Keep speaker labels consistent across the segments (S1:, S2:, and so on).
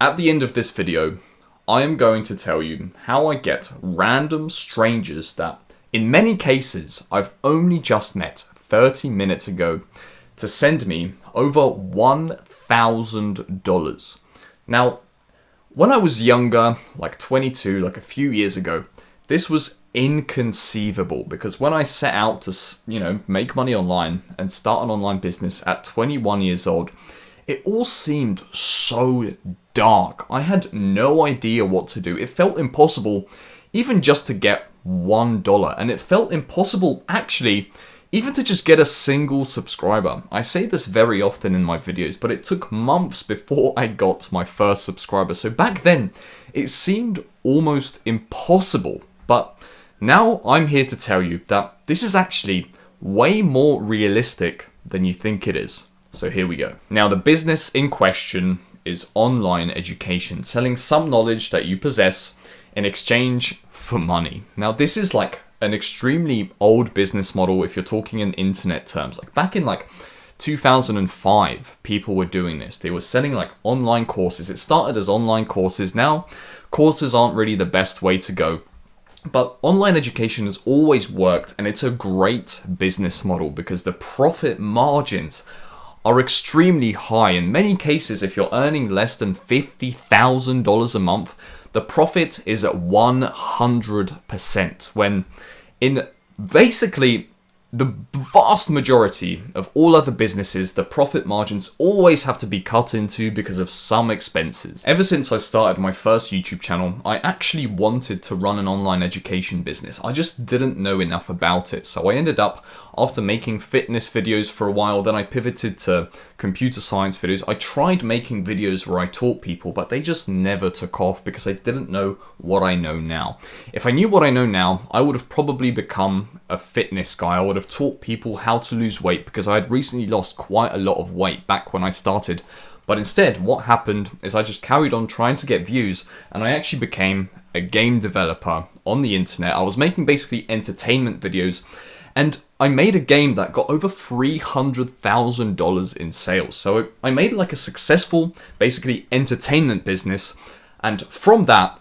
S1: At the end of this video, I am going to tell you how I get random strangers that, in many cases, I've only just met 30 minutes ago to send me over $1,000. Now, when I was younger, like 22, like a few years ago, this was inconceivable because when I set out to, make money online and start an online business at 21 years old, it all seemed so dark. I had no idea what to do. It felt impossible even just to get $1. And it felt impossible, actually, even to just get a single subscriber. I say this very often in my videos, but it took months before I got my first subscriber. So back then, it seemed almost impossible. But now I'm here to tell you that this is actually way more realistic than you think it is. So here we go. Now, the business in question is online education, selling some knowledge that you possess in exchange for money. Now, this is like an extremely old business model if you're talking in internet terms. Like back in 2005, people were doing this. They were selling like online courses. It started as online courses. Now, courses aren't really the best way to go. But online education has always worked, and it's a great business model because the profit margins are extremely high. In many cases, if you're earning less than $50,000 a month, the profit is at 100%, when in basically the vast majority of all other businesses, the profit margins always have to be cut into because of some expenses. Ever since I started my first YouTube channel, I actually wanted to run an online education business. I just didn't know enough about it. So I ended up, after making fitness videos for a while, then I pivoted to computer science videos. I tried making videos where I taught people, but they just never took off because I didn't know what I know now. If I knew what I know now, I would have probably become a fitness guy. I would have taught people how to lose weight because I had recently lost quite a lot of weight back when I started. But instead, what happened is I just carried on trying to get views, and I actually became a game developer on the internet. I was making basically entertainment videos, and I made a game that got over $300,000 in sales. So I made like a successful, basically entertainment business. And from that,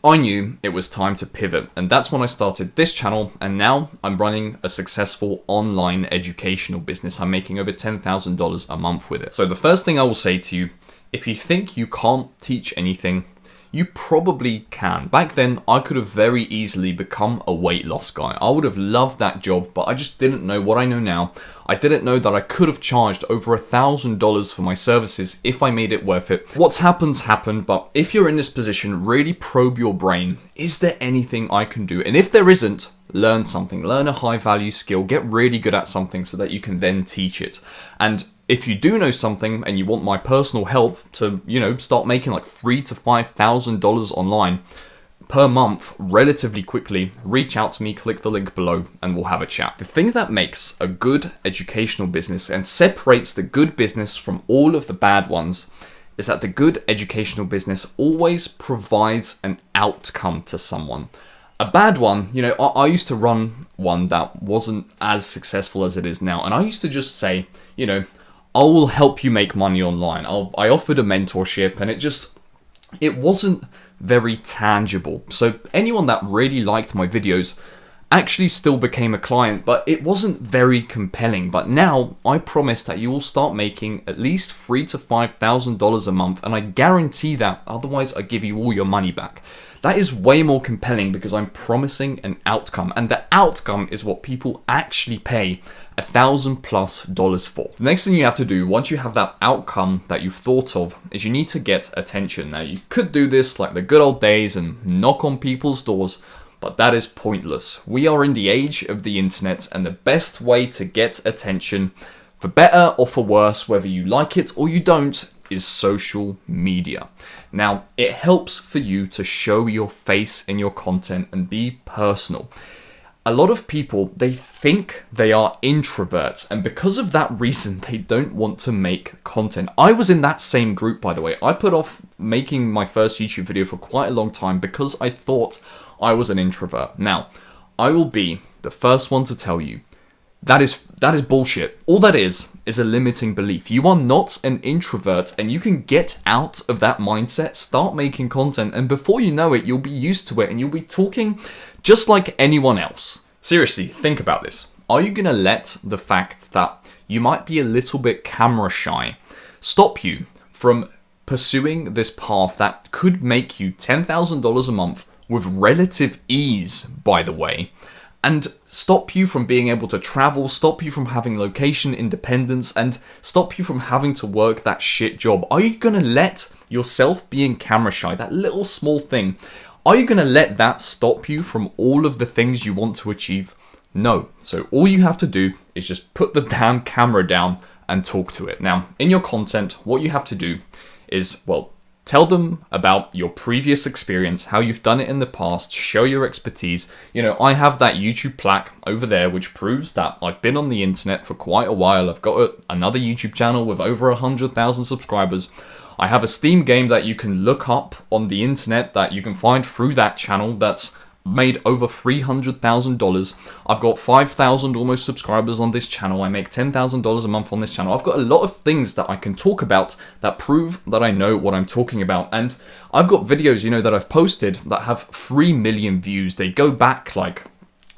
S1: I knew it was time to pivot. And that's when I started this channel. And now I'm running a successful online educational business. I'm making over $10,000 a month with it. So the first thing I will say to you, if you think you can't teach anything, you probably can. Back then, I could have very easily become a weight loss guy. I would have loved that job, but I just didn't know what I know now. I didn't know that I could have charged over $1,000 for my services if I made it worth it. What's happened's happened, but if you're in this position, really probe your brain. Is there anything I can do? And if there isn't, learn something. Learn a high value skill. Get really good at something so that you can then teach it. And if you do know something and you want my personal help to, start making like $3,000 to $5,000 online per month relatively quickly, reach out to me, click the link below, and we'll have a chat. The thing that makes a good educational business and separates the good business from all of the bad ones is that the good educational business always provides an outcome to someone. A bad one, I used to run one that wasn't as successful as it is now, and I used to just say, I will help you make money online. I offered a mentorship, and it wasn't very tangible. So anyone that really liked my videos actually still became a client, but it wasn't very compelling. But now I promise that you will start making at least $3,000 to $5,000 a month, and I guarantee that. Otherwise, I give you all your money back. That is way more compelling because I'm promising an outcome, and the outcome is what people actually pay $1,000+ for. The next thing you have to do once you have that outcome that you've thought of is you need to get attention. Now, you could do this like the good old days and knock on people's doors, but that is pointless. We are in the age of the internet, and the best way to get attention, for better or for worse, whether you like it or you don't, is social media. Now, it helps for you to show your face in your content and be personal. A lot of people, they think they are introverts, and because of that reason, they don't want to make content. I was in that same group, by the way. I put off making my first YouTube video for quite a long time because I thought I was an introvert. Now, I will be the first one to tell you that is bullshit. All that is is a limiting belief. You are not an introvert, and you can get out of that mindset, start making content, and before you know it, you'll be used to it and you'll be talking just like anyone else. Seriously, think about this. Are you going to let the fact that you might be a little bit camera shy stop you from pursuing this path that could make you $10,000 a month with relative ease, by the way, and stop you from being able to travel, stop you from having location independence, and stop you from having to work that shit job? Are you going to let yourself being camera shy, that little small thing, are you going to let that stop you from all of the things you want to achieve? No. So all you have to do is just put the damn camera down and talk to it. Now, in your content, what you have to do is, well, tell them about your previous experience, how you've done it in the past, show your expertise. You know, I have that YouTube plaque over there, which proves that I've been on the internet for quite a while. I've got another YouTube channel with over 100,000 subscribers. I have a Steam game that you can look up on the internet that you can find through that channel that's made over $300,000. I've got 5,000 almost subscribers on this channel. I make $10,000 a month on this channel. I've got a lot of things that I can talk about that prove that I know what I'm talking about. And I've got videos, you know, that I've posted that have 3 million views. They go back like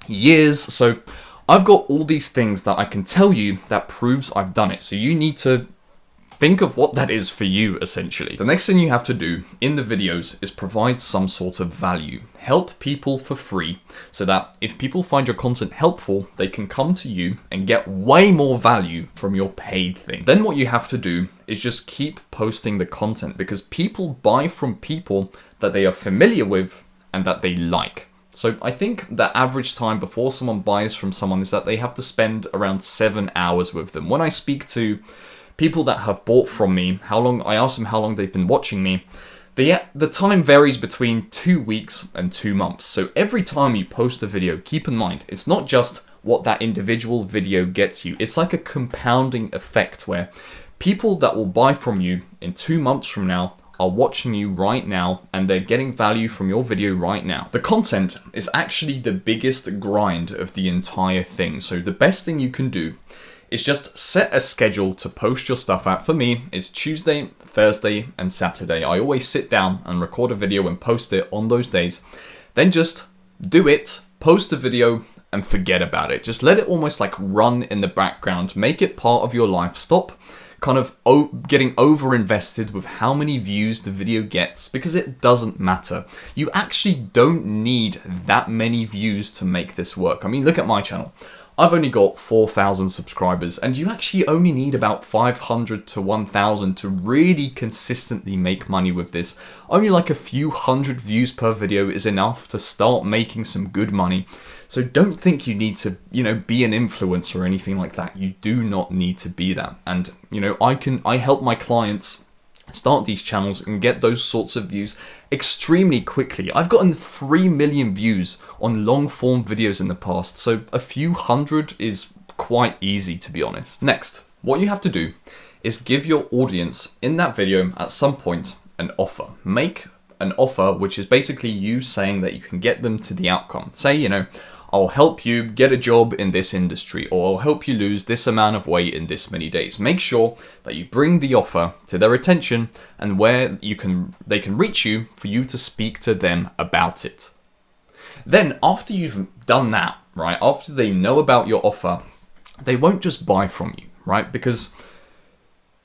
S1: years. So I've got all these things that I can tell you that proves I've done it. So you need to think of what that is for you, essentially. The next thing you have to do in the videos is provide some sort of value. Help people for free so that if people find your content helpful, they can come to you and get way more value from your paid thing. Then what you have to do is just keep posting the content, because people buy from people that they are familiar with and that they like. So I think the average time before someone buys from someone is that they have to spend around 7 hours with them. When I speak to people that have bought from me, I ask them how long they've been watching me. The time varies between 2 weeks and 2 months. So every time you post a video, keep in mind, it's not just what that individual video gets you. It's like a compounding effect where people that will buy from you in 2 months from now are watching you right now and they're getting value from your video right now. The content is actually the biggest grind of the entire thing. So the best thing you can do is just set a schedule to post your stuff at. For me, it's Tuesday, Thursday, and Saturday. I always sit down and record a video and post it on those days. Then just do it, post the video, and forget about it. Just let it almost like run in the background. Make it part of your life. Stop kind of getting over-invested with how many views the video gets, because it doesn't matter. You actually don't need that many views to make this work. I mean, look at my channel. I've only got 4,000 subscribers, and you actually only need about 500 to 1,000 to really consistently make money with this. Only like a few hundred views per video is enough to start making some good money. So don't think you need to, be an influencer or anything like that. You do not need to be that. And, I help my clients start these channels and get those sorts of views extremely quickly. I've gotten 3 million views on long form videos in the past, so a few hundred is quite easy, to be honest. Next, what you have to do is give your audience in that video at some point an offer. Make an offer which is basically you saying that you can get them to the outcome. Say, I'll help you get a job in this industry, or I'll help you lose this amount of weight in this many days. Make sure that you bring the offer to their attention and where they can reach you for you to speak to them about it. Then after you've done that, right, after they know about your offer, they won't just buy from you, right? Because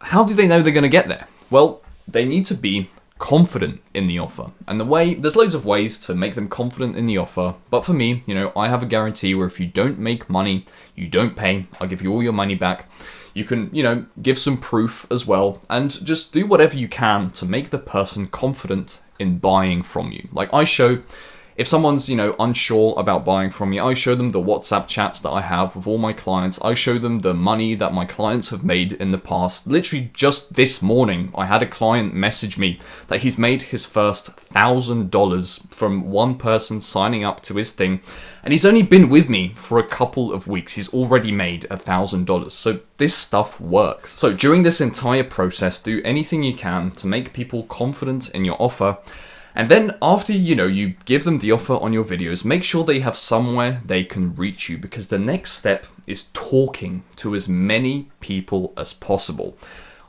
S1: how do they know they're going to get there? Well, they need to be confident in the offer. And there's loads of ways to make them confident in the offer. But for me, I have a guarantee where if you don't make money, you don't pay. I'll give you all your money back. You can, give some proof as well, and just do whatever you can to make the person confident in buying from you. Like I show, if someone's, unsure about buying from me, I show them the WhatsApp chats that I have with all my clients. I show them the money that my clients have made in the past. Literally just this morning, I had a client message me that he's made his first $1,000 from one person signing up to his thing. And he's only been with me for a couple of weeks. He's already made $1,000. So this stuff works. So during this entire process, do anything you can to make people confident in your offer. And then after, you give them the offer on your videos, make sure they have somewhere they can reach you, because the next step is talking to as many people as possible.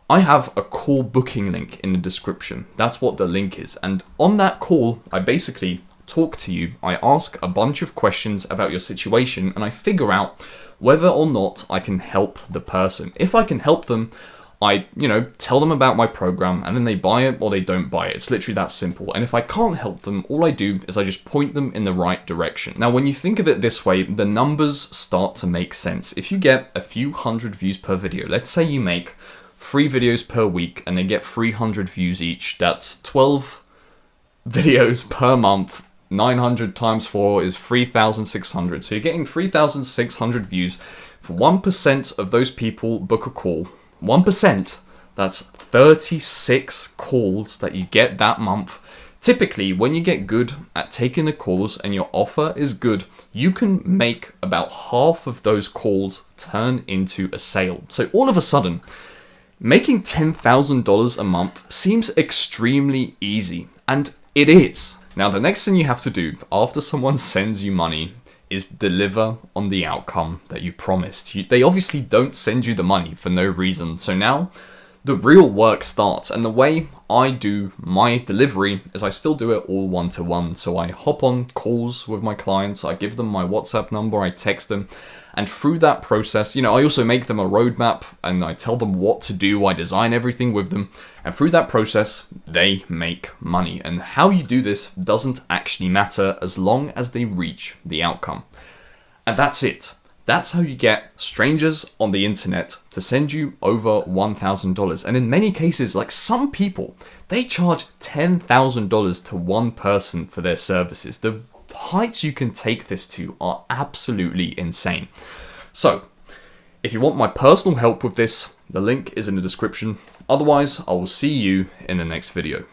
S1: I have a call booking link in the description. That's what the link is. And on that call, I basically talk to you. I ask a bunch of questions about your situation, and I figure out whether or not I can help the person. If I can help them, I, tell them about my program, and then they buy it or they don't buy it. It's literally that simple. And if I can't help them, all I do is I just point them in the right direction. Now, when you think of it this way, the numbers start to make sense. If you get a few hundred views per video, let's say you make 3 videos per week and they get 300 views each, that's 12 videos per month. 900 times 4 is 3,600. So you're getting 3,600 views. For 1% of those people book a call, 1%, that's 36 calls that you get that month. Typically, when you get good at taking the calls and your offer is good, you can make about half of those calls turn into a sale. So all of a sudden, making $10,000 a month seems extremely easy, and it is. Now, the next thing you have to do after someone sends you money is deliver on the outcome that you promised. They obviously don't send you the money for no reason. So now the real work starts. And the way I do my delivery is I still do it all one-to-one. So I hop on calls with my clients. I give them my WhatsApp number. I text them. And through that process, I also make them a roadmap and I tell them what to do. I design everything with them. And through that process, they make money. And how you do this doesn't actually matter as long as they reach the outcome. And that's it. That's how you get strangers on the internet to send you over $1,000. And in many cases, like some people, they charge $10,000 to one person for their services. The heights you can take this to are absolutely insane. So, if you want my personal help with this, the link is in the description. Otherwise, I will see you in the next video.